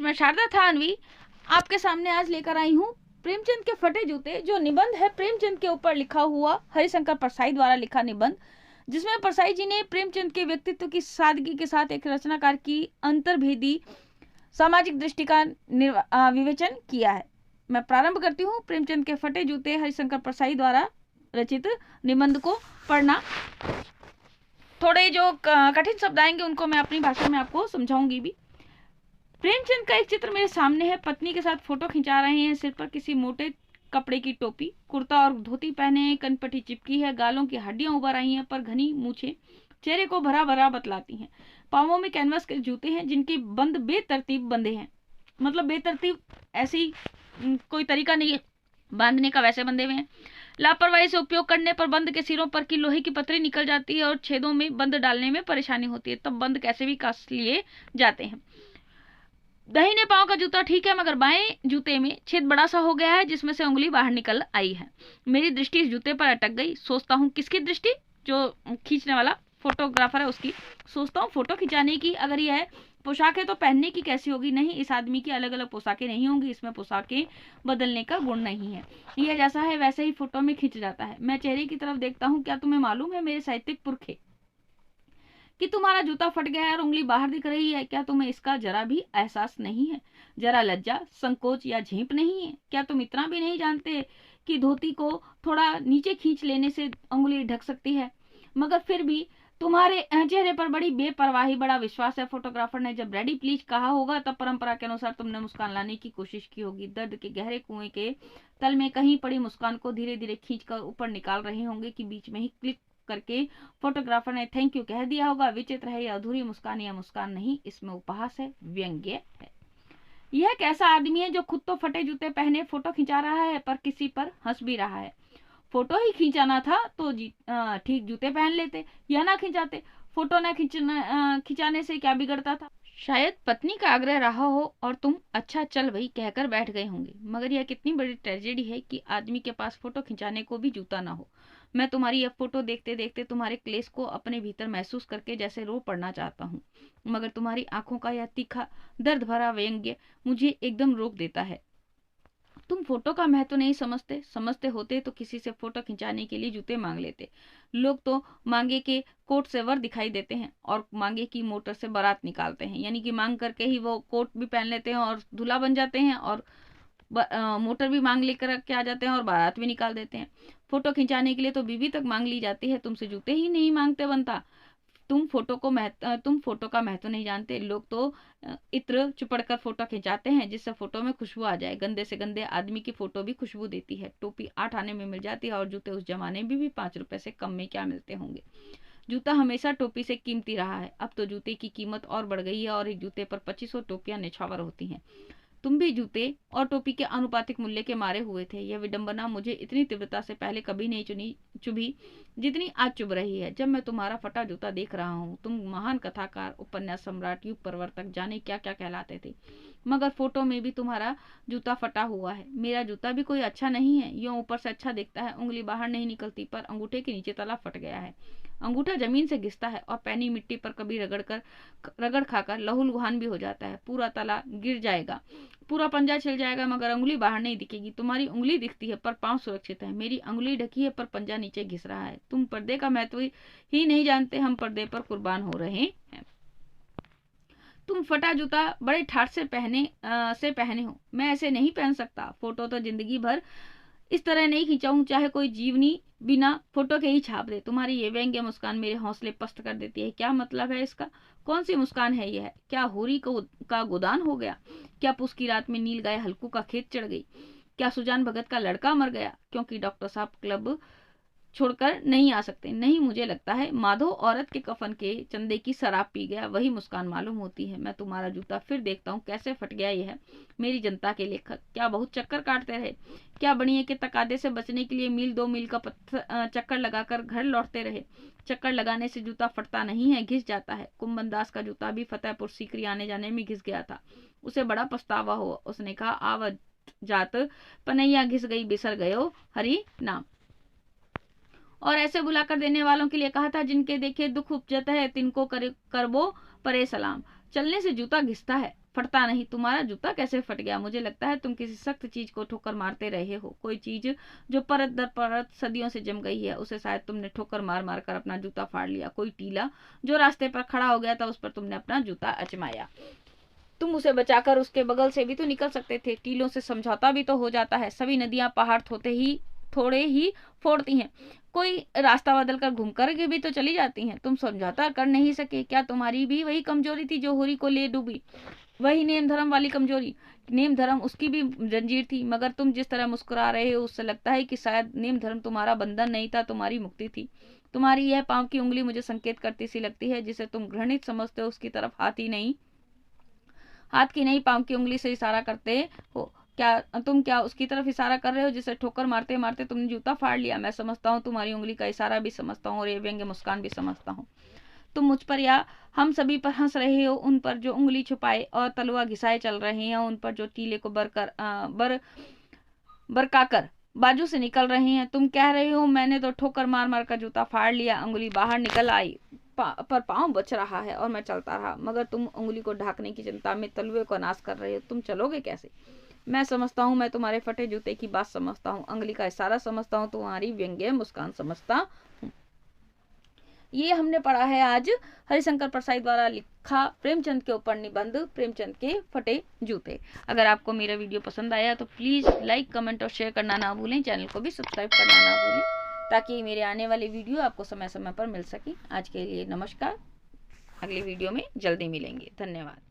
मैं शारदा थानवी आपके सामने आज लेकर आई हूँ प्रेमचंद के फटे जूते, जो निबंध है प्रेमचंद के ऊपर लिखा हुआ, हरिशंकर परसाई द्वारा लिखा निबंध, जिसमें परसाई जी ने प्रेमचंद के व्यक्तित्व की सादगी के साथ एक रचनाकार की अंतर्भेदी सामाजिक दृष्टि का विवेचन किया है। मैं प्रारंभ करती हूँ प्रेमचंद के फटे जूते हरिशंकर परसाई द्वारा रचित निबंध को पढ़ना। थोड़े जो कठिन शब्द आएंगे उनको मैं अपनी भाषा में आपको समझाऊंगी भी। प्रेमचंद का एक चित्र मेरे सामने है। पत्नी के साथ फोटो खिंचा रहे हैं। सिर पर किसी मोटे कपड़े की टोपी, कुर्ता और धोती पहने हैं। कनपट्टी चिपकी है। गालों की हड्डियां उभर आई हैं, पर घनी मूछें चेहरे को भरा भरा बतलाती हैं। पांवों में कैनवस के जूते हैं, जिनके बंद बेतरतीब बंधे हैं। मतलब बेतरतीब ऐसी कोई तरीका नहीं है बांधने का, वैसे बंधे हुए हैं। लापरवाही से उपयोग करने पर बंद के सिरों पर की लोहे की पतरी निकल जाती है और छेदों में बंद डालने में परेशानी होती है। तब बंद कैसे भी कस लिए जाते हैं। दाहिने पांव का जूता ठीक है, मगर बाएं जूते में छेद बड़ा सा हो गया है, जिसमें से उंगली बाहर निकल आई है। मेरी दृष्टि इस जूते पर अटक गई। सोचता हूँ, किसकी दृष्टि? जो खींचने वाला फोटोग्राफर है उसकी। सोचता हूँ, फोटो खिंचाने की अगर यह पोशाक है तो पहनने की कैसी होगी? नहीं, इस आदमी की अलग अलग पोशाकें नहीं होंगी। इसमें पोशाकें बदलने का गुण नहीं है। यह जैसा है वैसे ही फोटो में खिंच जाता है। मैं चेहरे की तरफ देखता हूँ। क्या तुम्हें मालूम है मेरे साहित्यिक पुरखे कि तुम्हारा जूता फट गया है और उंगली बाहर दिख रही है? क्या तुम्हें इसका जरा भी एहसास नहीं है? जरा लज्जा, संकोच या झेप नहीं है? क्या तुम इतना भी नहीं जानते कि धोती को थोड़ा नीचे खींच लेने से उंगली ढक सकती है? मगर फिर भी तुम्हारे चेहरे पर बड़ी बेपरवाही, बड़ा विश्वास है। फोटोग्राफर ने जब रेडी प्लीज कहा होगा, तब परंपरा के अनुसार तुमने मुस्कान लाने की कोशिश की होगी। दर्द के गहरे कुएं के तल में कहीं पड़ी मुस्कान को धीरे धीरे खींचकर ऊपर निकाल रहे होंगे कि बीच में ही क्लिक करके फोटोग्राफर ने थैंक यू कह दिया होगा। विचित्र है, यह अधूरी मुस्कान या मुस्कान नहीं, इसमें उपहास है, व्यंग्य है। यह कैसा आदमी है जो खुद तो फटे जूते पहने फोटो खिंचा रहा है, पर किसी पर हंस भी रहा है? फोटो ही खिंचाना था तो ठीक जूते पहन लेते या ना खिंचाते। फोटो न खिंचाने से क्या बिगड़ता था? शायद पत्नी का आग्रह रहा हो और तुम अच्छा चल वही कहकर बैठ गए होंगे। मगर यह कितनी बड़ी ट्रेजेडी है कि आदमी के पास फोटो खिंचाने को भी जूता ना हो। मैं तुम्हारी यह फोटो देखते देखते तुम्हारे क्लेश को अपने भीतर महसूस करके जैसे रो पड़ना चाहता हूँ, मगर तुम्हारी आंखों का यह तीखा दर्द भरा व्यंग्य मुझे एकदम रोक देता है। तुम फोटो का महत्व नहीं समझते। समझते होते तो किसी से फोटो खिंचाने के लिए जूते मांग लेते। लोग तो मांगे के कोट से वर दिखाई देते हैं और मांगे की मोटर से बारात निकालते हैं। यानी कि मांग करके ही वो कोट भी पहन लेते हैं और दूल्हा बन जाते हैं, और मोटर भी मांग लेकर के आ जाते हैं और बारात भी निकाल देते हैं। फोटो खिंचाने के लिए तो बीवी तक मांग ली जाती है, तुमसे जूते ही नहीं मांगते बनता। तुम फोटो का महत्व नहीं जानते। लोग तो इत्र चुपड़ कर फोटो खिंचाते हैं जिससे फोटो में खुशबू आ जाए। गंदे से गंदे आदमी की फोटो भी खुशबू देती है। टोपी 8 आने में मिल जाती है और जूते उस जमाने में भी 5 रुपए से कम में क्या मिलते होंगे। जूता हमेशा टोपी से कीमती रहा है। अब तो जूते की कीमत और बढ़ गई है और एक जूते पर 2500 टोपियां निछावर होती हैं। तुम भी जूते और टोपी के आनुपातिक मूल्य के मारे हुए थे। यह विडंबना मुझे इतनी तीव्रता से पहले कभी नहीं चुभी जितनी आज चुभ रही है, जब मैं तुम्हारा फटा जूता देख रहा हूँ। तुम महान कथाकार, उपन्यास सम्राट, युग प्रवर्तक, जाने क्या क्या कहलाते थे, मगर फोटो में भी तुम्हारा जूता फटा हुआ है। मेरा जूता भी कोई अच्छा नहीं है। यूं ऊपर से अच्छा दिखता है, उंगली बाहर नहीं निकलती, पर अंगूठे के नीचे तला फट गया है। अंगूठा जमीन से घिसता है और पैनी मिट्टी पर कभी रगड़ खाकर लहूलुहान भी हो जाता है। पूरा तला गिर जाएगा, पूरा पंजा छिल जाएगा, मगर उंगली बाहर नहीं दिखेगी। तुम्हारी उंगली दिखती है पर पांव सुरक्षित है। मेरी उंगली ढकी है पर पंजा नीचे घिस रहा है। तुम पर्दे का महत्व ही नहीं जानते। हम पर्दे पर कुर्बान हो रहे हैं। तुम फटा जूता बड़े ठाठ से पहने हो। मैं ऐसे नहीं पहन सकता। फोटो तो जिंदगी भर इस तरह नहीं खिंचाऊं, चाहे कोई जीवनी बिना फोटो के ही छाप दे। तुम्हारी ये व्यंग्य मुस्कान मेरे हौसले पस्त कर देती है। क्या मतलब है इसका? कौन सी मुस्कान है यह? क्या होरी का गोदान हो गया? क्या पुस की रात में नील गाय हल्कू का खेत चढ़ गई? क्या सुजान भगत का लड़का मर गया क्योंकि डॉक्टर साहब क्लब छोड़कर नहीं आ सकते? नहीं, मुझे लगता है माधो औरत के कफन के चंदे की शराब पी गया, वही मुस्कान मालूम होती है। मैं तुम्हारा जूता फिर देखता हूँ, कैसे फट गया यह। मेरी जनता के लेखक क्या बहुत चक्कर काटते रहे? क्या बनिए के तकादे से बचने के लिए मील 2 मील का चक्कर लगाकर घर लौटते रहे? चक्कर लगाने से जूता फटता नहीं है, घिस जाता है। कुंभन दास का जूता भी फतेहपुर सीकरी आने जाने में घिस गया था। उसे बड़ा पछतावा हुआ। उसने कहा, आव जात पनैया घिस गई, बिसर गयो हरि नाम। और ऐसे बुलाकर देने वालों के लिए कहा था, जिनके देखे दुख उपजत है तिनको करबो परे सलाम। चलने से जूता घिसता है, फटता नहीं। तुम्हारा जूता कैसे फट गया? मुझे लगता है तुम किसी सख्त चीज को ठोकर मारते रहे हो। कोई चीज जो परत दर परत सदियों से जम गई है, उसे शायद तुमने ठोकर मार मार कर अपना जूता फाड़ लिया। कोई टीला जो रास्ते पर खड़ा हो गया था, उस पर तुमने अपना जूता अजमाया। तुम उसे बचाकर उसके बगल से भी तो निकल सकते थे। टीलों से समझौता भी तो हो जाता है। सभी नदियां पहाड़ थोड़े ही फोड़ती हैं। कोई रास्ता बदल कर घूम कर भी तो चली जाती हैं। तुम समझौता कर नहीं सके। क्या तुम्हारी भी वही कमजोरी थी जो होरी को ले डूबी? वही नेम धर्म वाली कमजोरी? नेम धर्म उसकी भी जंजीर थी, मगर तुम जिस तरह मुस्कुरा रहे हो उससे लगता है कि शायद नेम धर्म तुम्हारा बंधन नहीं था, तुम्हारी मुक्ति थी। तुम्हारी यह पांव की उंगली मुझे संकेत करती सी लगती है। जिसे तुम घृणित समझते हो उसकी तरफ हाथ की नहीं पांव की उंगली से इशारा करते हो। क्या उसकी तरफ इशारा कर रहे हो जिसे ठोकर मारते मारते तुमने जूता फाड़ लिया? मैं समझता हूँ, तुम्हारी उंगली का इशारा भी समझता हूँ और ये व्यंग्य मुस्कान भी समझता हूँ। तुम मुझ पर या हम सभी पर हंस रहे हो, उन पर जो उंगली छुपाए और तलवा घिसाए चल रहे हैं, उन पर जो टीले को बरकाकर बाजू से निकल रहे हैं। तुम कह रहे हो मैंने तो ठोकर मार मार कर जूता फाड़ लिया। उंगली बाहर निकल आई, पर पांव बच रहा है और मैं चलता रहा, मगर तुम उंगली को ढकने की चिंता में तलवे को नाश कर रहे हो। तुम चलोगे कैसे? मैं समझता हूँ, मैं तुम्हारे फटे जूते की बात समझता हूँ, उंगली का इशारा समझता हूँ, तुम्हारी व्यंग्य मुस्कान समझता हूँ। ये हमने पढ़ा है आज हरिशंकर परसाई द्वारा लिखा प्रेमचंद के ऊपर निबंध प्रेमचंद के फटे जूते। अगर आपको मेरा वीडियो पसंद आया तो प्लीज लाइक, कमेंट और शेयर करना ना भूलें। चैनल को भी सब्सक्राइब करना ना भूलें, ताकि मेरे आने वाले वीडियो आपको समय समय पर मिल सके। आज के लिए नमस्कार, अगले वीडियो में जल्दी मिलेंगे। धन्यवाद।